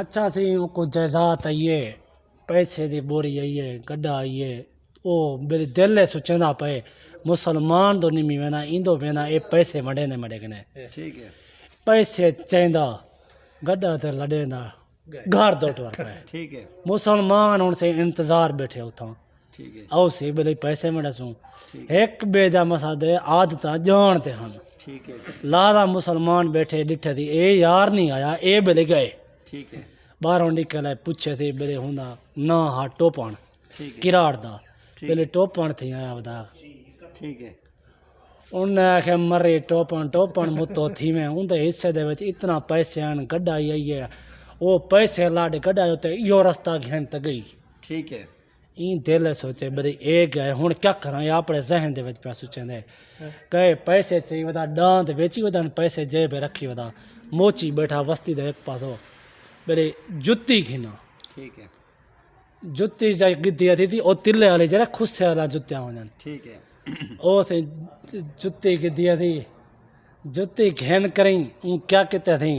अच्छा सी को जायदाद आइए पैसे की बोरी आइए गड्ढा आइए ओ मेरे दिल है सोचंदा पे मुसलमान तो निमी वेना इंदो वेना ए पैसे मड़े ने मड़े कने ठीक है पैसे चेंदा गड्ढा ते लड़ेंदा घर दो टवर पे ठीक है मुसलमान उनसे इंतजार बैठे उठा ठीक है आओ सी बेले पैसे मड़े सू एक बेजा मसादे आदत जानते हन ठीक है लारा मुसलमान बैठे डिठे थी ए यार नहीं आया ए बेले गए ठीक है बाहरों निकल पूछे थे बेले हुंदा ना हा टोपण ठीक है किराड़ दा बेले टोपण थी आया बता ठीक है उन्हें आखे मरे टोपण मुतो थी में उनके हिस्से दे विच इतना पैसे आन गड्ढा आई है वो पैसे लाड गड्ढा उते यो रास्ता घेन त गई ठीक है ई दिल सोचे बड़ी ए गए हुन क्या करा या अपने जहन दे विच पे सोचेंदे कहे पैसे चाहिए वदा डांत वेची वदा पैसे जेब रखी वदा मोची बैठा वस्ती दे एक पासो बड़े जुत्ती खिना ठीक है जुत्ती जाई गिद्दी थी ओ तिल्ले वाले जरा खुश वाला जुत्तियां वजन ठीक है ओ से जुत्ती गिद्दी थी जुत्ती घेन करी क्या कहते थे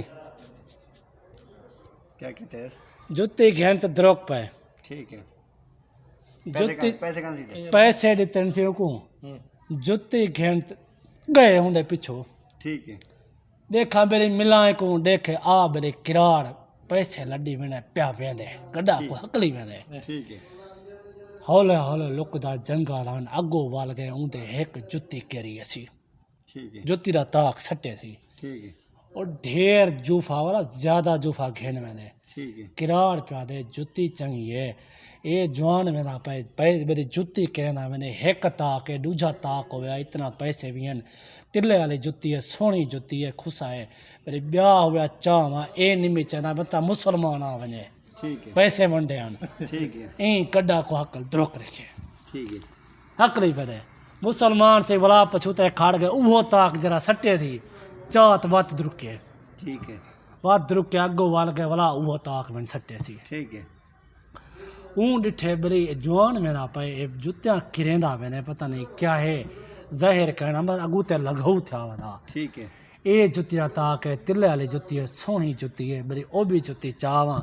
क्या कहते हैं जुत्ती घेन तो द्रोक पे ठीक है जुत्ती पैसे कहाँ से पैसे दिते सी को जुत्ती घेन गए होंगे पिछो ठीक है देखा मेरी मिलाए को देखे आ मेरे किराड़ पैसे लड्डी वेने प्या वेंदे गड्ढा को हकली वेंदे ठीक है हौले हौले लुकदा जंगल आन अगो वाल गए उनते एक जुत्ती केरी असी ठीक है जुत्ती दा ताक सट्टे सी ठीक है और ढेर जूफा वाला ज्यादा जूफा घेन वेंदे ठीक है किराड़ प्या दे जुत्ती चंगी है ए जवान वेंदा पे मेरी जुत्ती केना वेने एक ताक है दूजा ताक होया इतना पैसे भी हैं तिल्ले वाली जुत्ती है सोहनी जुत्ती है खुशा है मेरे ब्याह हुआ चावा ए निमी चना बता मुसलमान आ वने ठीक है पैसे वंडे आन ठीक है ए कड्डा को हकल द्रोक रखे ठीक है हकली पदे मुसलमान से वला पछूते खाड़ गए उहो ताक जरा सट्टे थी चात वत द्रुके ठीक है वत द्रुके अगो वाल गए वला उहो ताक वन सट्टे सी ठीक है ऊँ डिठे बरी जवान मेरा पे जुत्तियां किरेंदा वेने पता नहीं क्या है ज़ाहिर कहना बस अगू ते लगऊ था वदा ठीक है ए जुत्तियां ताक है तिल्ले वाली जुत्ती है सोहनी जुत्ती है बरी ओ भी जुत्ती चावा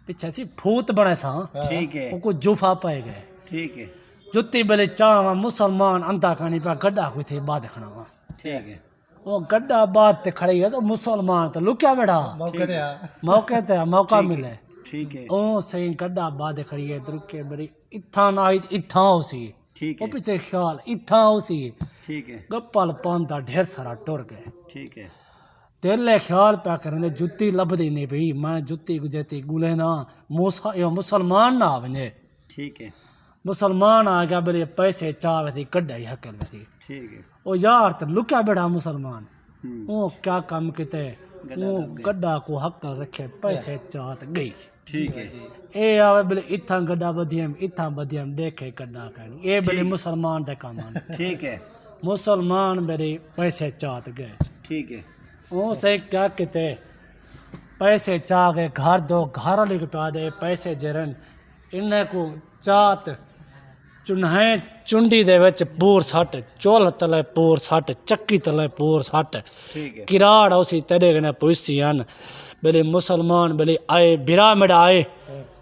पीछे सी फूत बने सा ठीक है उनको जुफा पाए गए ठीक है जुत्ती बले चावा मुसलमान अंता खानी पा गड्ढा कोई थे बाद खड़ा वा ठीक है वो गड्ढा बाद ते खड़ी है तो मुसलमान तो लुक्या बैठा मौके ते मौका मिले ठीक है ओ सही गड्ढा बाद खड़ी है दुरके बड़ी इत्था ना इत्था उसी ठीक वो है पीछे ख्याल इत्था उसी ठीक है गप्पल पांदा ढेर सारा टुर गए ठीक है दिल ख्याल पा करने जुत्ती लभदी नहीं भई मैं जुत्ती गुजरती गुले ना मूसा यो मुसलमान ना वने ठीक है मुसलमान आ गया बड़े पैसे चावे थी गड्ढा ही हकल में थी ठीक है ओ यार तो लुका बैठा मुसलमान हम्म, ओ क्या काम किते ओ गड्ढा को हकल रखे पैसे चाहत गई ठीक है ए आवे बले इत्था गड्ढा बदियम देखे गड्ढा करनी ए बले मुसलमान दे काम आने ठीक है मुसलमान बड़े पैसे चाहत गए ठीक है ओ से क्या कहते पैसे चाह गए घर दो घर लिख पा दे पैसे जरन इन्हें को चात चुन्हे चुंडी दे विच पूर सट चोल तले पूर सट चक्की तले पूर सट ठीक है किराड़ उसी तेरे कने पुसी अन बले मुसलमान बले आए बिरा मेरा आए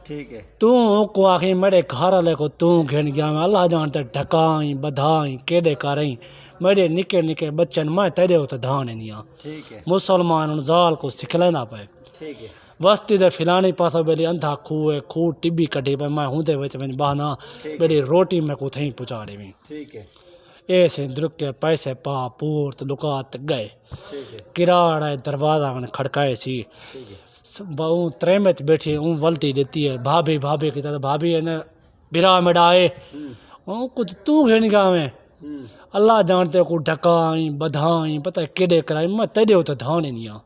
ठीक है तू को आखी मेरे घर वाले को तू घेन गया मैं अल्लाह जानते ढकाई बधाई केड़े करई मेरे निके निके बच्चन मैं तेरे उत धान नहीं आ ठीक है मुसलमान उन जाल को सिखले ना पाए ठीक है वस्ती दे फिलानी पासो बेली अंधा खूह टिब्बी कटी पे मैं हुंदे विच वञ बहाना बेली रोटी में को थई पुचाड़े में ठीक है ए से द्रुक के पैसे पा पूर्त दुकात गए ठीक है किराड़ दरवाजा खड़काए सी ठीक है बहु त्रे में बैठी ऊँ वलती देती है भाभी भाभी की तरह भाभी है न बिरा मिडाए कुछ तू घेन गया में अल्लाह जानते को ढकाई बधाई पता है केड़े कराई मैं तेरे तो धान ही नहीं आ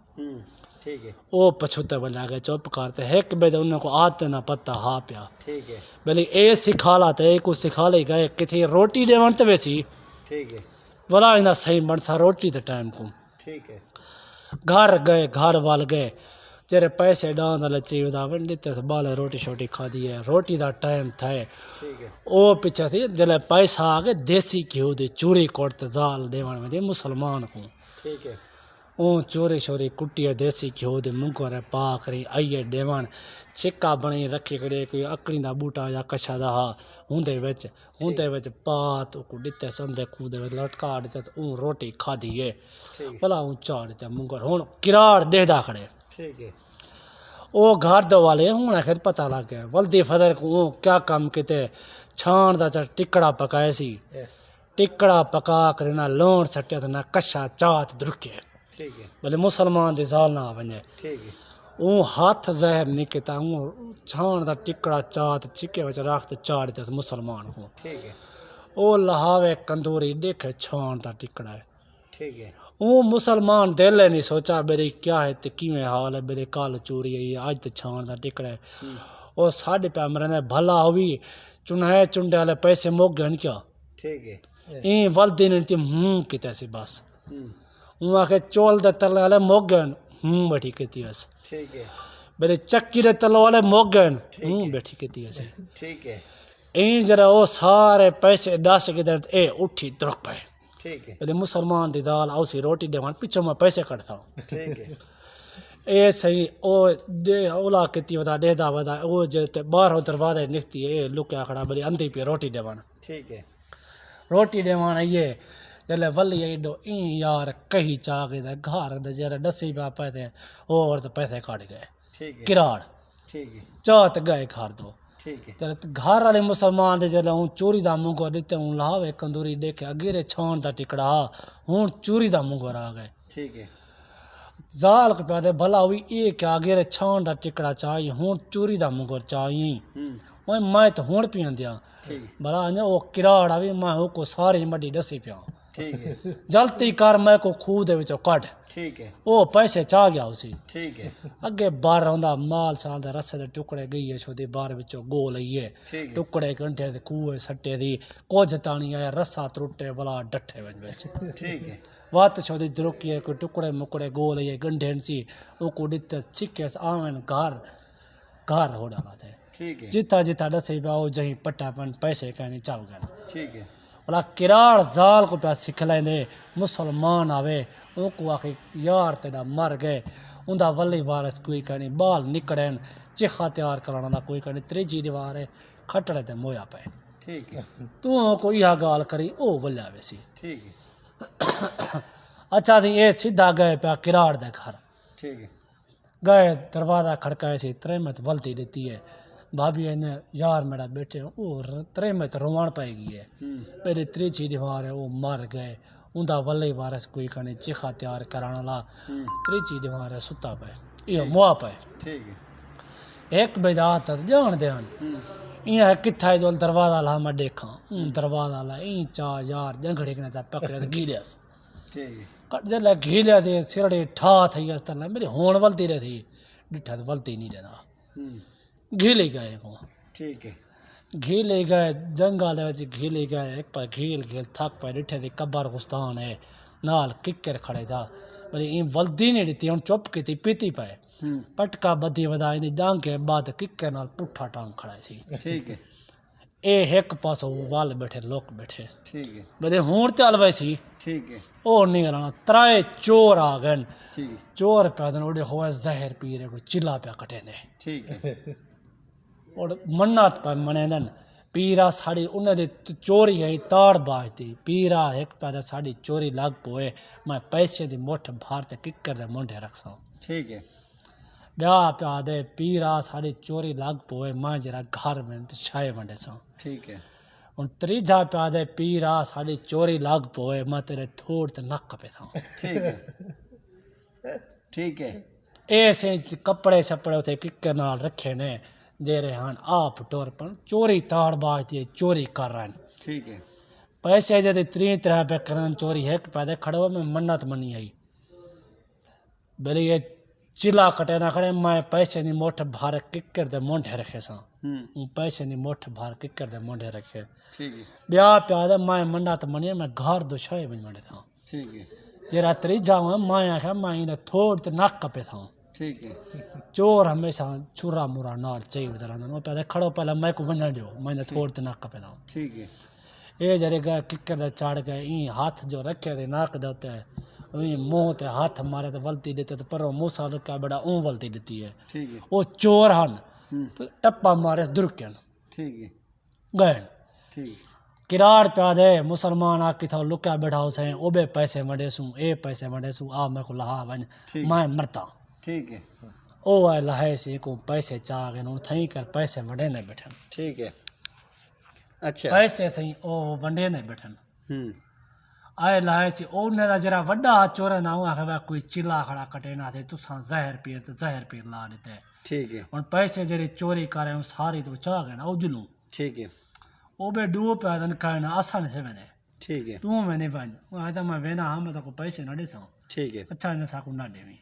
ठीक है ओ पछुते बना के चुप करते एक बजे उनको आते ना पता हा पिया ठीक है भले ए सिखा लाते को सिखा ले गए किथे रोटी देवन ते वैसी ठीक है बोला इना सही मनसा रोटी दे टाइम को ठीक है घर गए घर वाल गए तेरे पैसे डांद लची वदा वंडी ते बाले रोटी छोटी खा दी है रोटी दा टाइम था ठीक है ओ पीछे थी जले पैसा आ गए देसी घी दे चूरी कोट जाल देवन में दे मुसलमान को ठीक है ਉਹ ਚੋਰੀ ਸ਼ੋਰੀ ਕੁੱਟੀਏ ਦੇਸੀ ਘਿਓ ਦੇ ਮੂੰਗੋਂ ਰੇ ਪਾ ਕਰੀ ਆਈਏ ਦੇਵਣ ਛਿੱਕਾ ਬਣੀ ਰੱਖੀ ਖੜੇ ਕੋਈ ਅਕੜੀ ਦਾ ਬੂਟਾ ਜਾਂ ਕਛਾ ਦਾ ਹੁੰਦੇ ਵਿੱਚ ਪਾਤ ਉਹ ਦਿੱਤੇ ਸੰਦੇ ਖੂਹ ਦੇ ਵਿੱਚ ਲਟਕਾ ਦਿੱਤੇ ਉਹ ਰੋਟੀ ਖਾਧੀ ਏ ਭਲਾ ਉਹ ਚਾੜ ਦਿੱਤਾ ਮੂੰਗੋਂ ਹੁਣ ਕਿਰਾੜ ਦੇਖਦਾ ਖੜੇ ठीक है ਉਹ ਘਰ ਦੇ ਵਾਲੇ ਹੁਣ ਆਖਿਰ ਪਤਾ ਲੱਗ ਗਿਆ ਵਲਦੀ ਫਦਰ ਕੋ ਕਿਆ ਕੰਮ ਕਿਤੇ ਛਾਣ ਦਾ ਟਿਕੜਾ ਪਕਾਇਆ ਸੀ ਟਿਕੜਾ ਪਕਾ ਕੇ ਨਾ ਲੋਣ ਸੱਟਿਆ ਤੇ ਨਾ ਕਛਾ ਚਾਤ ਦੁਰਕੇ ठीक है भले मुसलमान दी जाल ना वने ठीक है ਉਹ ਹੱਥ ਜ਼ਹਿਰ ਨਿਕਤਾ ਉਹ ਛਾਣ ਦਾ ਟਿਕੜਾ ਚਾਤ ਚਿੱਕੇ ਵਿੱਚ ਰੱਖ ਤੇ ਚਾੜ ਦਿੱਤਾ ਮੁਸਲਮਾਨ ਕੋ ठीक है ਉਹ ਲਹਾਵੇ ਕੰਦੂਰੀ ਦੇਖੇ ਛਾਣ ਦਾ ਟਿਕੜਾ ਹੈ ठीक है ਉਹ ਮੁਸਲਮਾਨ ਦਿਲ ਨਹੀਂ ਸੋਚਾ ਮੇਰੀ ਕਿਆ ਹੈ ਤੇ ਕਿਵੇਂ ਹਾਲ ਹੈ ਮੇਰੇ ਕੱਲ ਚੋਰੀ ਹੈ ਅੱਜ ਤੇ ਛਾਣ ਦਾ ਟਿਕੜਾ ਹੈ ਉਹ ਸਾਡੇ ਪੈ ਮਰਨੇ ਭਲਾ ਹੋਵੀ ਚੁਨਾਏ ਚੁੰਡੇ ਵਾਲੇ ਪੈਸੇ ਮੁੱਕ ਗਏ ਕਿਆ ठीक है ਇਹ ਵਲਦੀ ਨੇ ਤੇ ਕਿਤੇ ਸੀ ਬਸ ਉਹ ਆਖੇ ਚੋਲ ਦੇ ਤਲੇ ਵਾਲੇ ਮੁੱਕ ਗਏ ਬੈਠੀ ਕੀਤੀ ਬਸ ठीक है मेरे चक्की रे तलो वाले मोग गए बैठी की ऐसे ठीक है इन जरा वो सारे पैसे दस के दर्द ए उठी दुरक पे ठीक है मेरे मुसलमान दी दाल औसी रोटी देवान पीछे मैं पैसे कटता हूँ ठीक है ए सही ओ दे ओला किती वदा देदा वदा ओ जे ते बाहर दरवाजे निकती है लुक्या खड़ा मेरी अंधी पे रोटी देवान ठीक है रोटी देवान ये जल्ले वल्ली एडो ई यार कही चा के घर दे जरा दसी पा पैसे और तो पैसे काट गए ठीक है किराड़ ठीक है चात गए घर दो ठीक है चल घर वाले मुसलमान दे जल्ले हूँ चोरी दा मुंगो दिते हूँ लावे कंदूरी देखे अगेरे छाण दा टिकड़ा हूँ चोरी दा मुंगो आ गए ठीक है जाल के प्यादे भला हुई ये क्या अगेरे छाण दा टिकड़ा चाहिए हूँ चोरी दा मुंगो चाहिए वो मैं तो हूँ पियन दिया भला अञा वो किराड़ आवी मैं को सारी मड्डी दसी पिया ठीक है जल्दी कर मैं को खूह दे विचों कढ ठीक है ओ पैसे चा गया उसी ठीक है अगे बाहर आंदा माल साल दे रस्से दे टुकड़े गई है छोदी बाहर विचों गो लईए टुकड़े घंटे दे खूह सट्टे दी कुछ ताणी आया रस्सा त्रुटे भला डठे विच ठीक है वात छोदी द्रोकी कोई टुकड़े मुकड़े गो लईए गंढेन सी ओ को दिते छिके आवन घर हो डाला थे ठीक है जिता जिता दसे पाओ जही पट्टापन पैसे कहने चाव गए ठीक है भला किराड़ जाल को प्या सिख लेंदे मुसलमान आवे उनको आखे यार तेरा मर गए उनका वली वारस कोई कहनी बाल निकड़न चिखा तैयार कराना दा कोई कहनी त्रीजी दीवार है खटड़े ते मोया पे ठीक है तू को यह गाल करी ओ वल्या वैसी ठीक है अच्छा थी ये सीधा गए प्या किराड़ दे घर ठीक है गए दरवाजा खड़काए सी त्रेमत वलती देती है भाभी ने यार मेरा बेटे और त्रेमत रोवान पाएगी है मेरी त्रीची दीवार है वो मर गए उनका वल्ले वारस कोई कहने चिखा तैयार कराना ला त्रीची दीवार है सुता पे ये मुआ पे ठीक है एक बेदात जान देन इया किथा जो दरवाजा ला मैं देखा दरवाजा ला ई चा यार जंगड़े के ना पकड़े तो गीलियास ठीक है कट जले गीलिया दे सिरड़े ठा थई अस्तल मेरी होण वलती रही डिठा तो वलती नहीं रहना घी ले गए को ठीक है घी ले गए जंगल घी ले गए एक पर घील घील थक पे डिठे दी कब्र गुस्तान है नाल किक्कर खड़े था बड़ी इन वल्दी नहीं दी हम चुप की थी पीती पे पटका बदी वदा इन डांग के बाद किक्कर नाल पुठा टांग खड़ा थी ठीक है ए एक पासो वाल बैठे लोग बैठे ठीक है बड़े होण ते अलवे सी ठीक है ओ नहीं रहना त्राए चोर आ गए ठीक है चोर पैदन उड़े होए जहर पी रहे कोई चिल्ला पे कटे ने ठीक है और मन्नत पर मनेदन पीरा साड़ी उन्हें दे चोरी है ताड़ बाजती पीरा एक पैदा साड़ी चोरी लग पोए मैं पैसे दी मुठ भार ते किक्कर दे मुंडे रखसा ठीक है ब्याह प्या दे पीरा साड़ी चोरी लग पोए मैं जरा घर में ते छाए वंडे सा ठीक है उन त्रीजा प्या दे पीरा साड़ी चोरी लग पोए मैं तेरे थोड़ ते नक पे था ठीक है ठीक है ऐसे कपड़े शपड़े उथे किक्कर नाल रखे ने जेरे हान आप टोर पर चोरी ताड़ बाजती है चोरी कर रहे हैं ठीक है पैसे जदे 3 तरह पे करन चोरी है पैदा खड़ो में मन्नत मनी आई बोले ये चिल्ला कटे ना खड़े मैं पैसे नी मोठ भार किक्कर दे मोंढे रखे सा पैसे नी मोठ भार किक्कर दे मोंढे रखे ठीक है ब्याह प्यादे मैं मन्नत मनी मैं घर दो छाए बन मंडे था ठीक है जेरा त्रीजा मैं आखा मैं इने थोड़ ते नक पे था ठीक है चोर हमेशा छुरा मुरा नाल चाहिए उधर वो पहले खड़ो पहले मैं को बंधन दियो मैंने थोड़ ते नक पे था ठीक है ये जरे गए किक्कर दे चढ़ गए ई हाथ जो रखे थे नाक दे उते मुंह ते हाथ मारे तो वलती देते तो पर मूसा रुका बड़ा ऊँ वलती देती है ठीक है वो चोर हन हम्म, तो टप्पा मारे दुर्कन ठीक है गए ठीक किराड़ प्या दे मुसलमान आके था लुका बैठा उसे ओबे पैसे वंडे सू ए पैसे वंडे सू आ मेरे को लहा वन ठीक। मैं मरता ठीक है ओ आए लहे से को पैसे चाह गए उन थई कर पैसे वंडे ने बैठन ठीक है अच्छा पैसे सही ओ वंडे ने बैठन हम्म आए लहे से ओ ने जरा वड्डा चोर ना हुआ है कोई चिल्ला खड़ा कटे ना थे तुसा जहर पीर तो जहर पीर ला देते ठीक है उन पैसे जरे चोरी करे उन सारी तो चाह गए ना उजलू ठीक है ओ बे डूब पे दन कहना आसान से मैंने ठीक है तू मैंने वन आज मैं वेना हम तो को पैसे ना देसा ठीक है अच्छा ने साकू ना देवी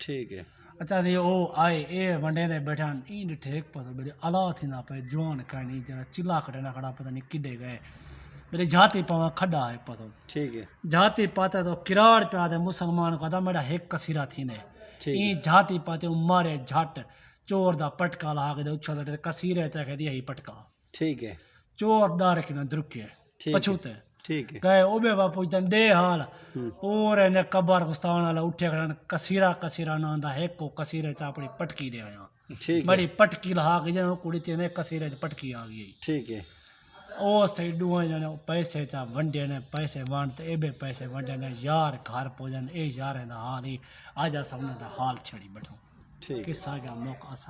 ठीक है अच्छा दी ओ आए ए वंडे ने बैठान इन ठेक पर बड़े अला थी ना पे जवान कहनी जरा चिल्ला कटे ना खड़ा पता नहीं किडे गए मेरे जाति पावा खड्डा है पतो ठीक है जाति पाते तो किराड़ पे आते मुसलमान को मेरा हेक कसीरा थी ने ठीक ई जाति पाते मारे झट चोर दा पटका ला के उछल कसीरे चाहे दिया ही पटका ठीक है चोर डर के न दुरुके ठीक है। पछूते ठीक है गए ओबे बापू जन दे हाल हम्म, और ने कबर गुस्तान वाला उठे खड़न कसीरा कसीरा नांदा है को कसीरे चापड़ी पटकी दे आया ठीक है बड़ी पटकी लहा के जन कुड़ी ते कसीरे च पटकी आ गई ठीक है ओ सही दुआ जने पैसे चा वंडे ने पैसे वांड ते एबे पैसे वंडे ने यार घर पोजन ए यार दा हाल ही आजा सबने दा हाल छड़ी बैठो ठीक है किस्सा का मौका